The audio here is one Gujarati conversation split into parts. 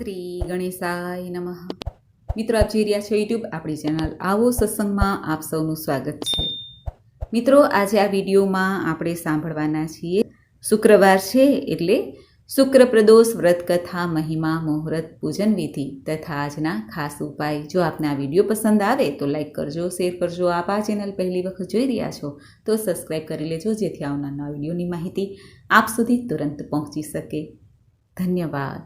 શ્રી ગણેશાય નમઃ. મિત્રો, આપ જોઈ રહ્યા છો યુટ્યુબ આપણી ચેનલ આવો સત્સંગમાં આપ સૌનું સ્વાગત છે. મિત્રો, આજે આ વિડીયોમાં આપણે સાંભળવાના છીએ શુક્રવાર છે એટલે શુક્ર પ્રદોષ વ્રત કથા મહિમા મુહૂર્ત પૂજન વિધિ તથા આજના ખાસ ઉપાય. જો આપને આ વિડીયો પસંદ આવે તો લાઈક કરજો, શેર કરજો. આપ આ ચેનલ પહેલી વખત જોઈ રહ્યા છો તો સબસ્ક્રાઈબ કરી લેજો, જેથી આવનારા વિડીયોની માહિતી આપ સુધી તુરંત પહોંચી શકે. ધન્યવાદ.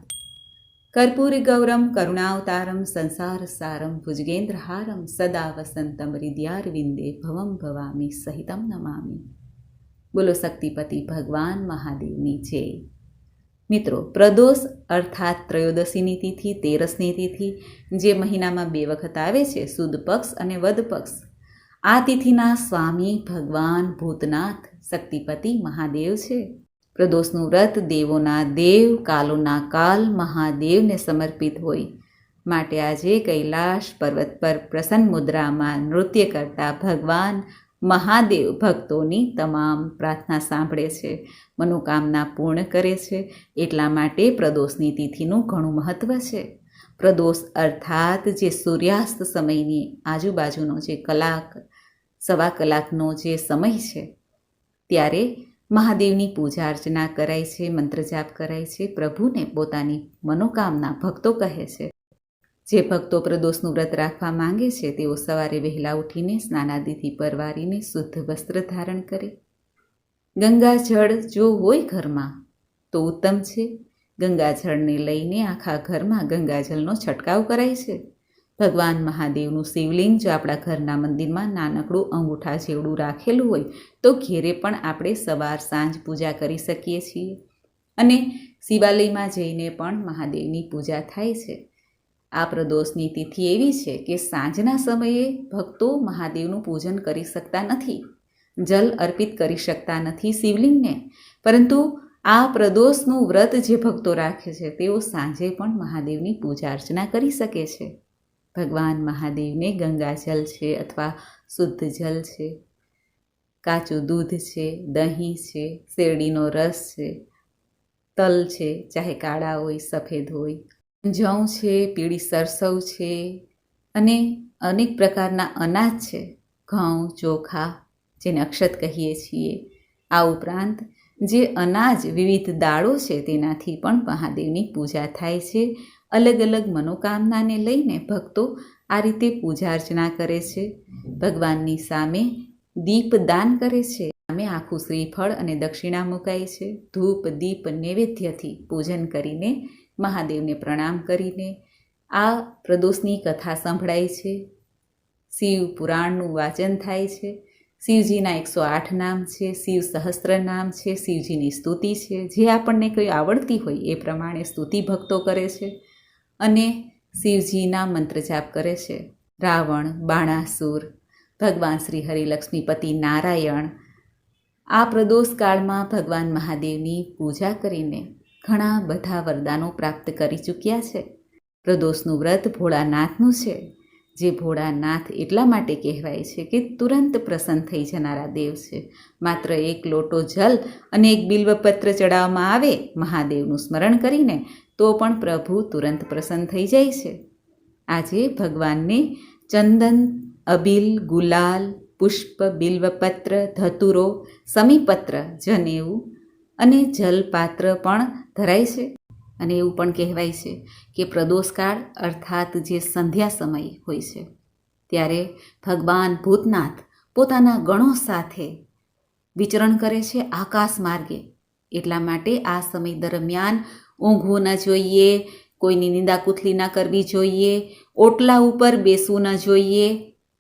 कर्पूर गौरम करुणावतारम संसार सारम भुजगेन्द्रहारम सदा वसंतम हृदयारविंदे भवम भवामी सहितम नमामि. बोलो शक्तिपति भगवान महादेवनी जय. મિત્રો, પ્રદોષ અર્થાત ત્રયોદશીની તિથિ, તેરસની તિથિ જે મહિનામાં 2 વખત આવે છે, સુદ પક્ષ અને વદ પક્ષ. આ તિથિના સ્વામી ભગવાન ભૂતનાથ શક્તિપતિ મહાદેવ છે. પ્રદોષનું વ્રત દેવોના દેવ, કાલોના કાલ મહાદેવને સમર્પિત હોય માટે આજે કૈલાશ પર્વત પર પ્રસન્ન મુદ્રામાં નૃત્ય કરતા ભગવાન મહાદેવ ભક્તોની તમામ પ્રાર્થના સાંભળે છે, મનોકામના પૂર્ણ કરે છે. એટલા માટે પ્રદોષની તિથિનું ઘણું મહત્ત્વ છે. પ્રદોષ અર્થાત જે સૂર્યાસ્ત સમયની આજુબાજુનો જે કલાક, સવા કલાકનો જે સમય છે, ત્યારે મહાદેવની પૂજા અર્ચના કરાય છે, મંત્ર જાપ કરાય છે. પ્રભુને પોતાની મનોકામના ભક્તો કહે છે. જે ભક્તો પ્રદોષનું વ્રત રાખવા માંગે છે તેઓ સવારે વહેલા ઉઠીને સ્નાનાદિથી પરવારીને શુદ્ધ વસ્ત્ર ધારણ કરે. ગંગાજળ જો હોય ઘરમાં તો ઉત્તમ છે. ગંગાજળને લઈને આખા ઘરમાં ગંગાજળનો છંટકાવ કરાય છે. ભગવાન મહાદેવનું શિવલિંગ જો આપણા ઘરના મંદિરમાં નાનકડું અંગૂઠા જેવડું રાખેલું હોય તો ઘેરે પણ આપણે સવાર સાંજ પૂજા કરી શકીએ છીએ. અને શિવાલયમાં જઈને પણ મહાદેવની પૂજા થાય છે. આ પ્રદોષની તિથિ એવી છે કે સાંજના સમયે ભક્તો મહાદેવનું પૂજન કરી શકતા નથી, જલ અર્પિત કરી શકતા નથી શિવલિંગને. પરંતુ આ પ્રદોષનું વ્રત જે ભક્તો રાખે છે તેઓ સાંજે પણ મહાદેવની પૂજા અર્ચના કરી શકે છે. ભગવાન મહાદેવને ગંગાજલ છે અથવા શુદ્ધ જલ છે, કાચું દૂધ છે, દહીં છે, શેરડીનો રસ છે, તલ છે, ચાહે કાળા હોય સફેદ હોય, જવ છે, પીળી સરસવ છે અને અનેક પ્રકારના અનાજ છે, ઘઉં, ચોખા જેને અક્ષત કહીએ છીએ. આ ઉપરાંત જે અનાજ, વિવિધ દાળો છે તેનાથી પણ મહાદેવની પૂજા થાય છે. અલગ અલગ મનોકામનાને લઈને ભક્તો આ રીતે પૂજા અર્ચના કરે છે. ભગવાનની સામે દીપદાન કરે છે. સામે આખું શ્રીફળ અને દક્ષિણા મુકાય છે. ધૂપ દીપ નૈવેદ્યથી પૂજન કરીને મહાદેવને પ્રણામ કરીને આ પ્રદોષની કથા સંભળાય છે. શિવ પુરાણનું વાંચન થાય છે. શિવજીના 108 નામ છે, શિવ સહસ્ત્ર નામ છે, શિવજીની સ્તુતિ છે. જે આપણને કોઈ આવડતી હોય એ પ્રમાણે સ્તુતિ ભક્તો કરે છે અને શિવજીના મંત્ર જાપ કરે છે. રાવણ, બાણાસુર, ભગવાન શ્રી હરિલક્ષ્મીપતિ નારાયણ આ પ્રદોષ કાળમાં ભગવાન મહાદેવની પૂજા કરીને ઘણા બધા વરદાનો પ્રાપ્ત કરી ચૂક્યા છે. પ્રદોષનું વ્રત ભોળાનાથનું છે. જે ભોળાનાથ એટલા માટે કહેવાય છે કે તુરંત પ્રસન્ન થઈ જનારા દેવ છે. માત્ર 1 લોટો જલ અને 1 બિલ્વપત્ર ચડાવવામાં આવે મહાદેવનું સ્મરણ કરીને તો પણ પ્રભુ તુરંત પ્રસન્ન થઈ જાય છે. આજે ભગવાનને ચંદન, અબીલ, ગુલાલ, પુષ્પ, બિલ્વપત્ર, ધતુરો, સમીપત્ર, જનેવું અને જલપાત્ર પણ ધરાય છે. અને એવું પણ કહેવાય છે કે પ્રદોષકાળ અર્થાત જે સંધ્યા સમય હોય છે ત્યારે ભગવાન ભૂતનાથ પોતાના ગણો સાથે વિચરણ કરે છે આકાશ માર્ગે. એટલા માટે આ સમય દરમિયાન ઊંઘવું ન જોઈએ, કોઈની નિંદાકુથલી ન કરવી જોઈએ, ઓટલા ઉપર બેસવું ન જોઈએ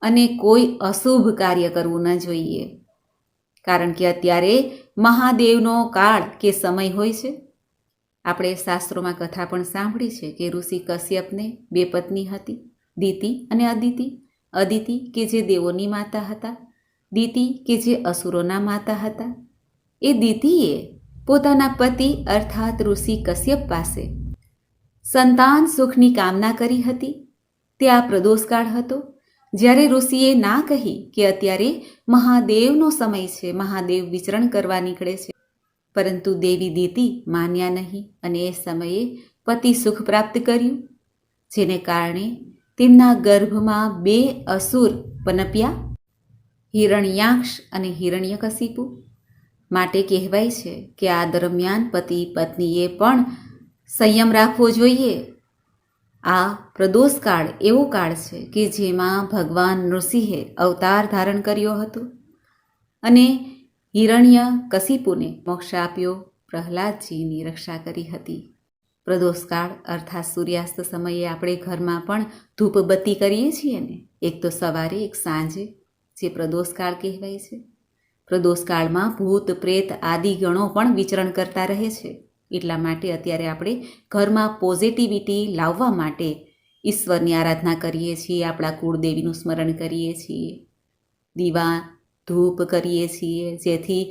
અને કોઈ અશુભ કાર્ય કરવું ન જોઈએ. કારણ કે અત્યારે મહાદેવનો કાળ કે સમય હોય છે. આપણે શાસ્ત્રોમાં કથા પણ સાંભળી છે કે ઋષિ કશ્યપને 2 પત્ની હતી, દિતિ અને અદિતિ. અદિતિ કે જે દેવોની માતા હતા, દિતિ કે જે અસુરોના માતા હતા. એ દિતિએ પોતાના પતિ અર્થાત ઋષિ કશ્યપ પાસે સંતાન સુખની કામના કરી હતી. તે આ પ્રદોષકાળ હતો જ્યારે ઋષિએ ના કહી કે અત્યારે મહાદેવનો સમય છે, મહાદેવ વિચરણ કરવા નીકળે છે. પરંતુ દેવી દિતિ માન્યા નહીં અને એ સમયે પતિ સુખ પ્રાપ્ત કર્યું, જેને કારણે તેમના ગર્ભમાં 2 અસુર પનપ્યા, હિરણ્યાક્ષ અને હિરણ્યકશિપુ. માટે કહેવાય છે કે આ દરમિયાન પતિ પત્નીએ પણ સંયમ રાખવો જોઈએ. આ પ્રદોષકાળ એવો કાળ છે કે જેમાં ભગવાન નૃસિંહે અવતાર ધારણ કર્યો હતો અને હિરણ્યકશિપુને મોક્ષ આપ્યો, પ્રહલાદજીની રક્ષા કરી હતી. પ્રદોષકાળ અર્થાત સૂર્યાસ્ત સમયે આપણે ઘરમાં પણ ધૂપબત્તી કરીએ છીએ ને, એક તો સવારે એક સાંજે, જે પ્રદોષકાળ કહેવાય છે. પ્રદોષકાળમાં ભૂત પ્રેત આદિ ગણો પણ વિચરણ કરતા રહે છે. એટલા માટે અત્યારે આપણે ઘરમાં પોઝિટિવિટી લાવવા માટે ઈશ્વરની આરાધના કરીએ છીએ, આપણા કુળદેવીનું સ્મરણ કરીએ છીએ, દીવા ધૂપ કરીએ છીએ, જેથી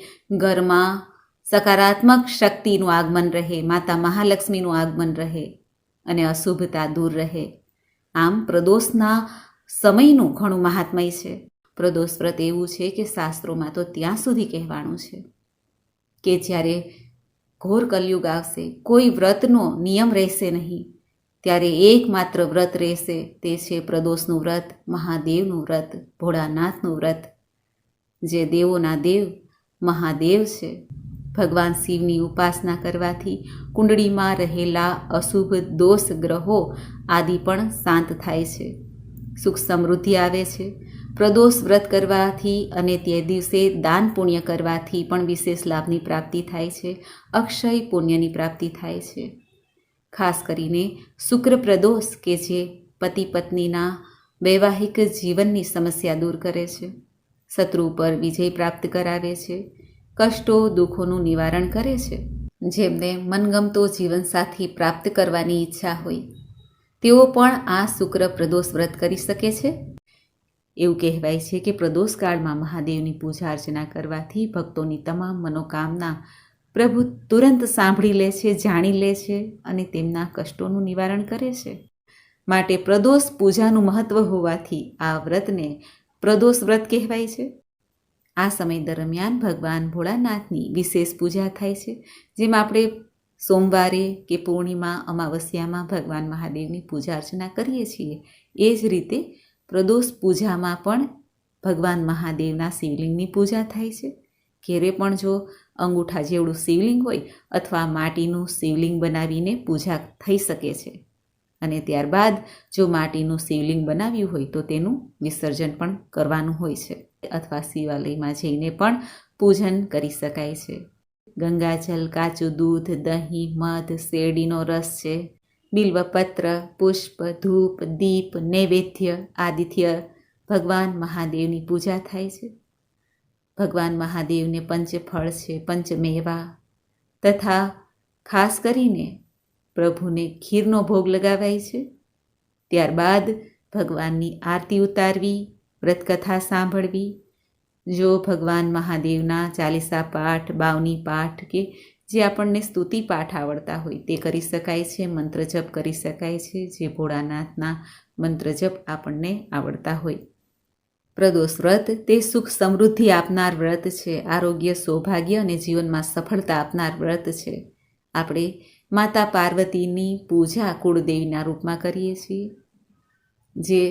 ઘરમાં સકારાત્મક શક્તિનું આગમન રહે, માતા મહાલક્ષ્મીનું આગમન રહે અને અશુભતા દૂર રહે. આમ પ્રદોષના સમયનું ઘણું મહાત્મય છે. પ્રદોષ વ્રત એવું છે કે શાસ્ત્રોમાં તો ત્યાં સુધી કહેવાનું છે કે જ્યારે ઘોર કલયુગ આવશે, કોઈ વ્રતનો નિયમ રહેશે નહીં, ત્યારે એકમાત્ર વ્રત રહેશે, તે છે પ્રદોષનું વ્રત, મહાદેવનું વ્રત, ભોળાનાથનું વ્રત, જે દેવોના દેવ મહાદેવ છે. ભગવાન શિવની ઉપાસના કરવાથી કુંડળીમાં રહેલા અશુભ દોષ ગ્રહો આદિ પણ શાંત થાય છે, સુખ સમૃદ્ધિ આવે છે. પ્રદોષ વ્રત કરવાથી અને તે દિવસે દાન પુણ્ય કરવાથી પણ વિશેષ લાભની પ્રાપ્તિ થાય છે, અક્ષય પુણ્યની પ્રાપ્તિ થાય છે. ખાસ કરીને શુક્ર પ્રદોષ કે જે પતિ પત્નીના વૈવાહિક જીવનની સમસ્યા દૂર કરે છે, શત્રુ પર વિજય પ્રાપ્ત કરાવે છે, કષ્ટો દુઃખોનું નિવારણ કરે છે. જેમને મનગમતો જીવનસાથી પ્રાપ્ત કરવાની ઈચ્છા હોય તેઓ પણ આ શુક્ર પ્રદોષ વ્રત કરી શકે છે. એવું કહેવાય છે કે પ્રદોષકાળમાં મહાદેવની પૂજા અર્ચના કરવાથી ભક્તોની તમામ મનોકામના પ્રભુ તુરંત સાંભળી લે છે, જાણી લે છે અને તેમના કષ્ટોનું નિવારણ કરે છે. માટે પ્રદોષ પૂજાનું મહત્વ હોવાથી આ વ્રતને પ્રદોષ વ્રત કહેવાય છે. આ સમય દરમિયાન ભગવાન ભોળાનાથની વિશેષ પૂજા થાય છે, જેમાં આપણે સોમવારે કે પૂર્ણિમા અમાવસ્યામાં ભગવાન મહાદેવની પૂજા અર્ચના કરીએ છીએ. એ જ રીતે પ્રદોષ પૂજામાં પણ ભગવાન મહાદેવના શિવલિંગની પૂજા થાય છે. ઘેરે પણ જો અંગૂઠા જેવડું શિવલિંગ હોય અથવા માટીનું શિવલિંગ બનાવીને પૂજા થઈ શકે છે. અને ત્યારબાદ જો માટીનું શિવલિંગ બનાવ્યું હોય તો તેનું વિસર્જન પણ કરવાનું હોય છે, અથવા શિવાલયમાં જઈને પણ પૂજન કરી શકાય છે. ગંગાજલ, કાચું દૂધ, દહીં, મધ, શેરડીનો રસ છે, બિલ્વપત્ર, પુષ્પ, ધૂપ, દીપ, નૈવેદ્ય આદિત્ય ભગવાન મહાદેવની પૂજા થાય છે. ભગવાન મહાદેવને પંચફળ છે, પંચમેવા તથા ખાસ કરીને પ્રભુને ખીરનો ભોગ લગાવાય છે. ત્યારબાદ ભગવાનની આરતી ઉતારવી, વ્રતકથા સાંભળવી. જો ભગવાન મહાદેવના ચાલીસા પાઠ, બાવની પાઠ કે જે આપણને સ્તુતિ પાઠ આવડતા હોય તે કરી શકાય છે, મંત્ર જપ કરી શકાય છે, જે ભોળાનાથના મંત્ર જપ આપણને આવડતા હોય. પ્રદોષ વ્રત તે સુખ સમૃદ્ધિ આપનાર વ્રત છે, આરોગ્ય, સૌભાગ્ય અને જીવનમાં સફળતા આપનાર વ્રત છે. આપણે માતા પાર્વતીની પૂજા કુળદેવીના રૂપમાં કરીએ છીએ, જે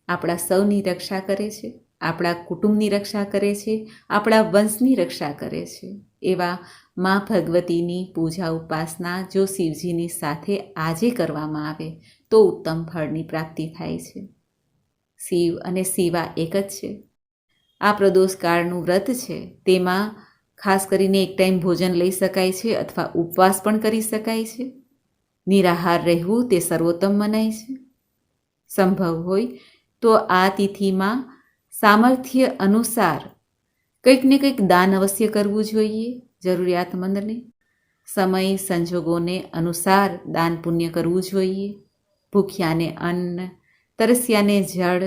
આપણા સૌની રક્ષા કરે છે, આપણા કુટુંબની રક્ષા કરે છે, આપણા વંશની રક્ષા કરે છે. એવા મા ભગવતીની પૂજા ઉપાસના જો શિવજીની સાથે આજે કરવામાં આવે તો ઉત્તમ ફળની પ્રાપ્તિ થાય છે. શિવ અને શિવા એક જ છે. આ પ્રદોષકાળનું વ્રત છે, તેમાં ખાસ કરીને એક ટાઈમ ભોજન લઈ શકાય છે અથવા ઉપવાસ પણ કરી શકાય છે. નિરાહાર રહેવું તે સર્વોત્તમ મનાય છે. સંભવ હોય તો આ તિથિમાં સામર્થ્ય અનુસાર કંઈક ને કંઈક દાન અવશ્ય કરવું જોઈએ જરૂરિયાતમંદને. સમય સંજોગોને અનુસાર દાન પુણ્ય કરવું જોઈએ. ભૂખ્યાને અન્ન, તરસ્યાને જળ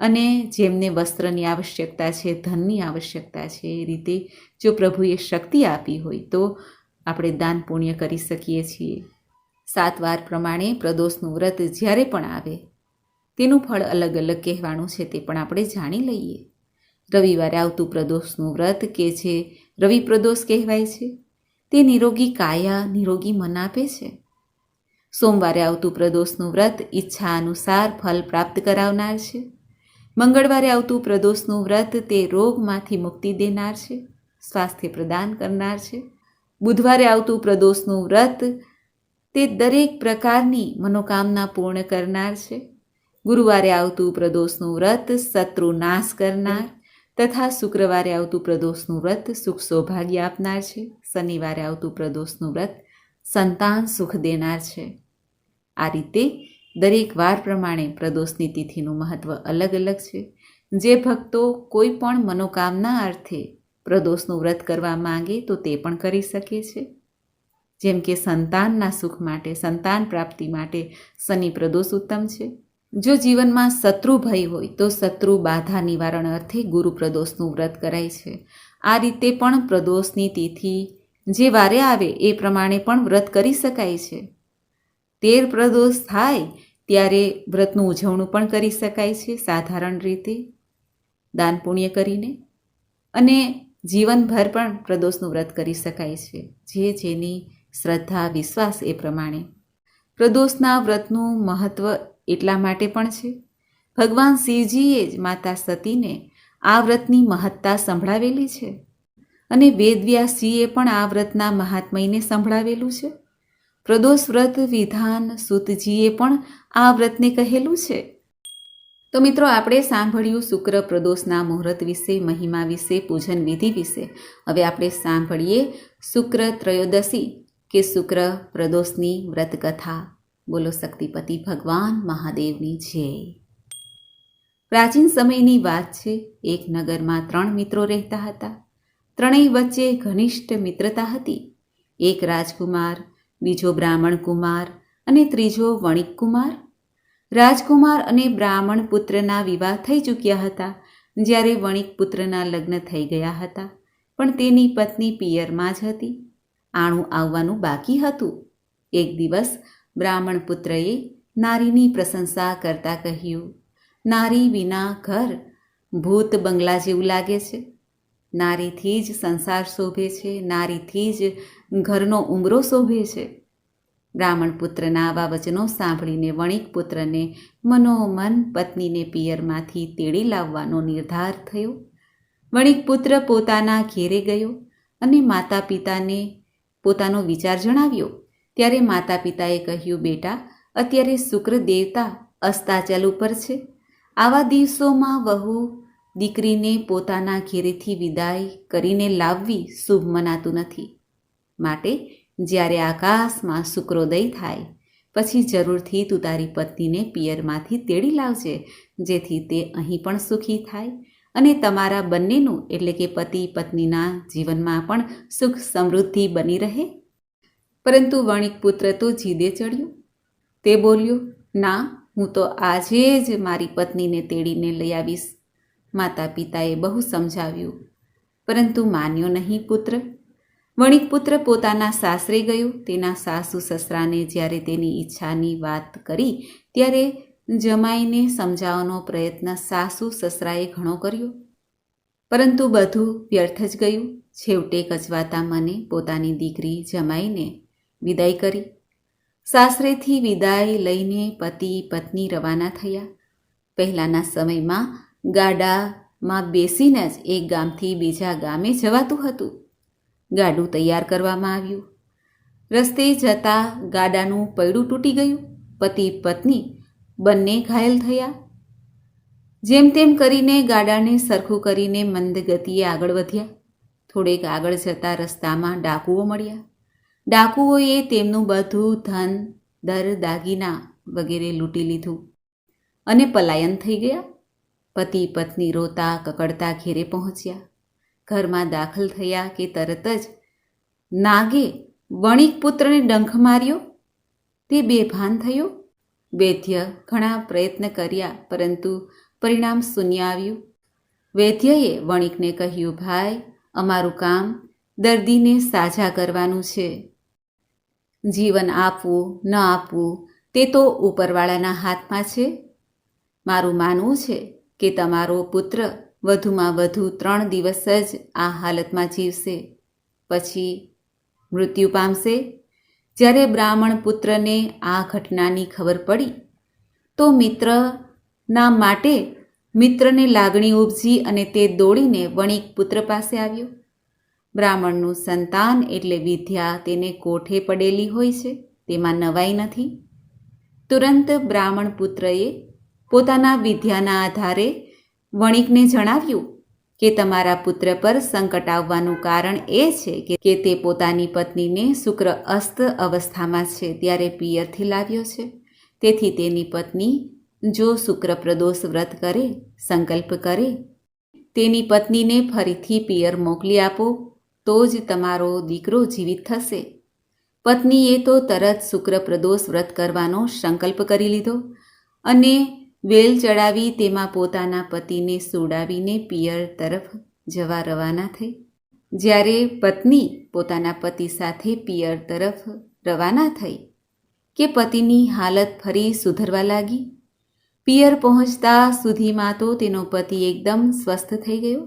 અને જેમને વસ્ત્રની આવશ્યકતા છે, ધનની આવશ્યકતા છે, એ રીતે જો પ્રભુએ શક્તિ આપી હોય તો આપણે દાન પુણ્ય કરી શકીએ છીએ. 7 વાર પ્રમાણે પ્રદોષનું વ્રત જ્યારે પણ આવે તેનું ફળ અલગ અલગ કહેવાનું છે, તે પણ આપણે જાણી લઈએ. રવિવારે આવતું પ્રદોષનું વ્રત કે જે રવિ પ્રદોષ કહેવાય છે, તે નિરોગી કાયા, નિરોગી મન આપે છે. સોમવારે આવતું પ્રદોષનું વ્રત ઈચ્છા અનુસાર ફલ પ્રાપ્ત કરાવનાર છે. મંગળવારે આવતું પ્રદોષનું વ્રત તે રોગમાંથી મુક્તિ દેનાર છે, સ્વાસ્થ્ય પ્રદાન કરનાર છે. બુધવારે આવતું પ્રદોષનું વ્રત તે દરેક પ્રકારની મનોકામના પૂર્ણ કરનાર છે. ગુરુવારે આવતું પ્રદોષનું વ્રત શત્રુ નાશ કરનાર તથા શુક્રવારે આવતું પ્રદોષનું વ્રત સુખ સૌભાગ્ય આપનાર છે. શનિવારે આવતું પ્રદોષનું વ્રત સંતાન સુખ દેનાર છે. આ રીતે દરેક વાર પ્રમાણે પ્રદોષની તિથિનું મહત્વ અલગ અલગ છે. જે ભક્તો કોઈ પણ મનોકામના અર્થે પ્રદોષનું વ્રત કરવા માંગે તો તે પણ કરી શકે છે. જેમ કે સંતાનના સુખ માટે, સંતાન પ્રાપ્તિ માટે શનિ પ્રદોષ ઉત્તમ છે. જો જીવનમાં શત્રુ ભય હોય તો શત્રુ બાધા નિવારણ અર્થે ગુરુ પ્રદોષનું વ્રત કરાય છે. આ રીતે પણ પ્રદોષની તિથિ જે વારે આવે એ પ્રમાણે પણ વ્રત કરી શકાય છે. 13 પ્રદોષ થાય ત્યારે વ્રતનું ઉજવણું પણ કરી શકાય છે, સાધારણ રીતે દાન પુણ્ય કરીને, અને જીવનભર પણ પ્રદોષનું વ્રત કરી શકાય છે, જે જેની શ્રદ્ધા વિશ્વાસ એ પ્રમાણે. પ્રદોષના વ્રતનું મહત્વ એટલા માટે પણ છે, ભગવાન શિવજીએ જ માતા સતીને આ વ્રતની મહત્તા સંભળાવેલી છે અને વેદવ્યાસજીએ પણ આ વ્રતના મહાત્મયને સંભળાવેલું છે. પ્રદોષ વ્રત વિધાન સૂતજીએ પણ આ વ્રતને કહેલું છે. તો મિત્રો, આપણે સાંભળ્યું શુક્ર પ્રદોષના મુહૂર્ત વિશે, મહિમા વિશે, પૂજન વિધિ વિશે. હવે આપણે સાંભળીએ શુક્ર ત્રયોદશી કે શુક્ર પ્રદોષની વ્રત કથા. બોલો શક્તિપતિ ભગવાન મહાદેવની જય. પ્રાચીન સમયની વાત છે. એક નગરમાં 3 મિત્રો રહેતા હતા. ત્રણેય વચ્ચે ઘનિષ્ઠ મિત્રતા હતી. એક રાજકુમાર, બીજો બ્રાહ્મણ કુમાર અને ત્રીજો વણિક કુમાર. રાજકુમાર અને બ્રાહ્મણ પુત્રના વિવાહ થઈ ચૂક્યા હતા જ્યારે વણિક પુત્રના લગ્ન થઈ ગયા હતા, પણ તેની પત્ની પિયરમાં જ હતી. આણું આવવાનું બાકી હતું. એક દિવસ બ્રાહ્મણ પુત્રએ નારીની પ્રશંસા કરતા કહ્યું, નારી વિના ઘર ભૂત બંગલા જેવું લાગે છે. નારીથી જ સંસાર શોભે છે, નારીથી જ ઘરનો ઉંબરો શોભે છે. બ્રાહ્મણ પુત્રના આવા વચનો સાંભળીને વણિક પુત્રને મનોમન પત્નીને પિયરમાંથી તેડી લાવવાનો નિર્ધાર થયો. વણિક પુત્ર પોતાના ઘેરે ગયો અને માતા પિતાને પોતાનો વિચાર જણાવ્યો. ત્યારે માતા પિતાએ કહ્યું, બેટા, અત્યારે શુક્ર દેવતા અસ્તાચલ ઉપર છે. આવા દિવસોમાં વહુ દીકરીને પોતાના ઘેરેથી વિદાય કરીને લાવવી શુભ મનાતું નથી. માટે જ્યારે આકાશમાં શુક્રોદય થાય પછી જરૂરથી તું તારી પત્નીને પિયરમાંથી તેડી લાવજે, જેથી તે અહીં પણ સુખી થાય અને તમારા બંનેનું એટલે કે પતિ પત્નીના જીવનમાં પણ સુખ સમૃદ્ધિ બની રહે. પરંતુ વણિક પુત્ર તો જીદે ચડ્યો. તે બોલ્યો, ના, હું તો આજે જ મારી પત્નીને તેડીને લઈ આવીશ. માતા પિતાએ બહુ સમજાવ્યું, પરંતુ માન્યો નહીં પુત્ર. વણિક પુત્ર પોતાના સાસરે ગયો. તેના સાસુ સસરાને જ્યારે તેની ઈચ્છાની વાત કરી ત્યારે જમાઈને સમજાવવાનો પ્રયત્ન સાસુ સસરાએ ઘણો કર્યો, પરંતુ બધું વ્યર્થ જ ગયું. છેવટે કચવાતા મને પોતાની દીકરી જમાઈને વિદાય કરી. સાસરેથી વિદાય લઈને પતિ પત્ની રવાના થયા. પહેલાંના સમયમાં ગાડામાં બેસીને જ એક ગામથી બીજા ગામે જવાતું હતું. ગાડું તૈયાર કરવામાં આવ્યું. રસ્તે જતાં ગાડાનું પૈડું તૂટી ગયું. પતિ પત્ની બંને ઘાયલ થયા. જેમ તેમ કરીને ગાડાને સરખું કરીને મંદ ગતિએ આગળ વધ્યા. થોડેક આગળ જતાં રસ્તામાં ડાકુઓ મળ્યા. ડાકુઓએ તેમનું બધું ધન, દર, દાગીના વગેરે લૂંટી લીધું અને પલાયન થઈ ગયા. પતિ પત્ની રોતા કકડતા ઘેરે પહોંચ્યા. ઘરમાં દાખલ થયા કે તરત જ નાગે વણિક પુત્રને ડંખ માર્યો. તે બેભાન થયો. વૈદ્ય ઘણા પ્રયત્ન કર્યા, પરંતુ પરિણામ શૂન્ય આવ્યું. વૈદ્યએ વણિકને કહ્યું, ભાઈ, અમારું કામ દર્દીને સાજા કરવાનું છે. જીવન આપવું ન આપવું તે તો ઉપરવાળાના હાથમાં છે. મારું માનવું છે કે તમારો પુત્ર વધુમાં વધુ 3 દિવસ જ આ હાલતમાં જીવશે, પછી મૃત્યુ પામશે. જ્યારે બ્રાહ્મણ પુત્રને આ ઘટનાની ખબર પડી તો મિત્રના માટે મિત્રને લાગણી ઉપજી અને તે દોડીને વણિક પુત્ર પાસે આવ્યો. બ્રાહ્મણનું સંતાન એટલે વિદ્યા તેને કોઠે પડેલી હોય છે, તેમાં નવાઈ નથી. તુરંત બ્રાહ્મણ પુત્રએ પોતાના વિદ્યાના આધારે વણિકને જણાવ્યું કે તમારા પુત્ર પર સંકટ આવવાનું કારણ એ છે કે તે પોતાની પત્નીને શુક્ર અસ્ત અવસ્થામાં છે ત્યારે પિયરથી લાવ્યો છે. તેથી તેની પત્ની જો શુક્ર પ્રદોષ વ્રત કરે, સંકલ્પ કરે, તેની પત્નીને ફરીથી પિયર મોકલી આપો તો જ તમારો દીકરો જીવિત થશે. પત્નીએ તો તરત શુક્ર પ્રદોષ વ્રત કરવાનો સંકલ્પ કરી લીધો અને વેલ ચડાવી તેમાં પોતાના પતિને સુડાવીને પિયર તરફ જવા રવાના થઈ. જ્યારે પત્ની પોતાના પતિ સાથે પિયર તરફ રવાના થઈ કે પતિની હાલત ફરી સુધરવા લાગી. પિયર પહોંચતા સુધીમાં તો તેનો પતિ એકદમ સ્વસ્થ થઈ ગયો.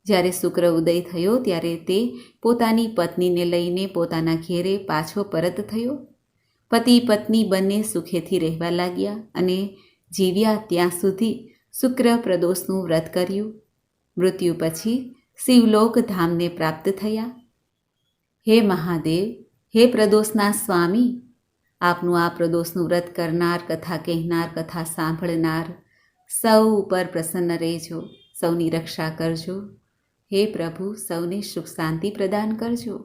જ્યારે શુક્ર ઉદય થયો ત્યારે તે પોતાની પત્નીને લઈને પોતાના ઘેરે પાછો પરત થયો. પતિ પત્ની બંને સુખેથી રહેવા લાગ્યા અને જીવ્યા ત્યાં સુધી શુક્ર પ્રદોષનું વ્રત કર્યું. મૃત્યુ પછી શિવલોક ધામને પ્રાપ્ત થયા. હે મહાદેવ, હે પ્રદોષના સ્વામી, આપનું આ પ્રદોષનું વ્રત કરનાર, કથા કહેનાર, કથા સાંભળનાર સૌ ઉપર પ્રસન્ન રહેજો, સૌની રક્ષા કરજો. હે પ્રભુ, સૌને સુખ શાંતિ પ્રદાન કરજો.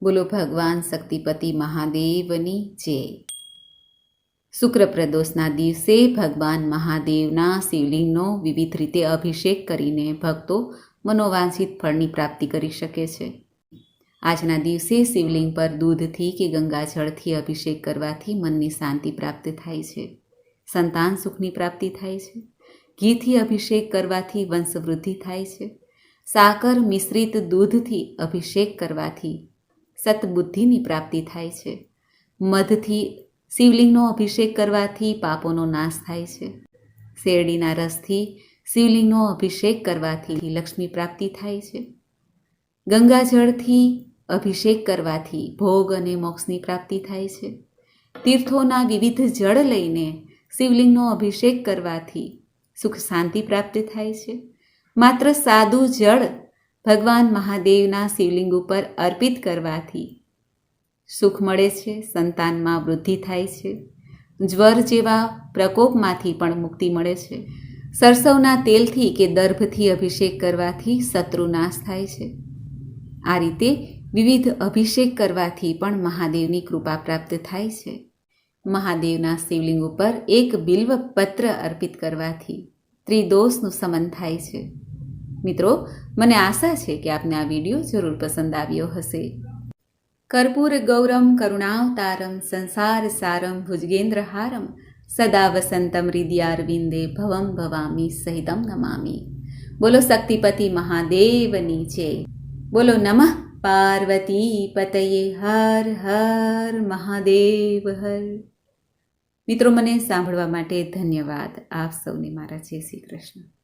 બોલો ભગવાન શક્તિપતિ મહાદેવની જય. શુક્ર પ્રદોષના દિવસે ભગવાન મહાદેવના શિવલિંગનો વિવિધ રીતે અભિષેક કરીને ભક્તો મનોવાંછિત ફળની પ્રાપ્તિ કરી શકે છે. આજના દિવસે શિવલિંગ પર દૂધથી કે ગંગાજળથી અભિષેક કરવાથી મનની શાંતિ પ્રાપ્ત થાય છે, સંતાન સુખની પ્રાપ્તિ થાય છે. ઘીથી અભિષેક કરવાથી વંશવૃદ્ધિ થાય છે. સાકર મિશ્રિત દૂધથી અભિષેક કરવાથી સતબુદ્ધિની પ્રાપ્તિ થાય છે. મધથી શિવલિંગનો અભિષેક કરવાથી પાપોનો નાશ થાય છે. શેરડીના રસથી શિવલિંગનો અભિષેક કરવાથી લક્ષ્મી પ્રાપ્તિ થાય છે. ગંગાજળથી અભિષેક કરવાથી ભોગ અને મોક્ષની પ્રાપ્તિ થાય છે. તીર્થોના વિવિધ જળ લઈને શિવલિંગનો અભિષેક કરવાથી સુખ શાંતિ પ્રાપ્ત થાય છે. માત્ર સાદું જળ ભગવાન મહાદેવના શિવલિંગ ઉપર અર્પિત કરવાથી સુખ મળે છે, સંતાનમાં વૃદ્ધિ થાય છે. જ્વર જેવા પ્રકોપમાંથી પણ મુક્તિ મળે છે. સરસવના તેલથી કે દર્ભથી અભિષેક કરવાથી શત્રુ નાશ થાય છે. આ રીતે વિવિધ અભિષેક કરવાથી પણ મહાદેવની કૃપા પ્રાપ્ત થાય છે. મહાદેવના શિવલિંગ ઉપર એક બિલ્વ પત્ર અર્પિત કરવાથી ત્રિદોષનું શમન થાય છે. મિત્રો, મને આશા છે કે આપને આ વિડીયો જરૂર પસંદ આવ્યો હશે. કર્પૂર ગૌરમ કરુણાવતારમ સંસાર સારમ ભુજગેન્દ્રહારમ સદા વસંતમ હૃદયારવિંદે ભવમ ભવામી સહિતમ નમામી. બોલો શક્તિપતિ મહાદેવની જય. બોલો નમઃ પાર્વતી પતયે. હર હર મહાદેવ હર. મિત્રો, મને સાંભળવા માટે ધન્યવાદ. આપ સૌને મારા જય શ્રી કૃષ્ણ.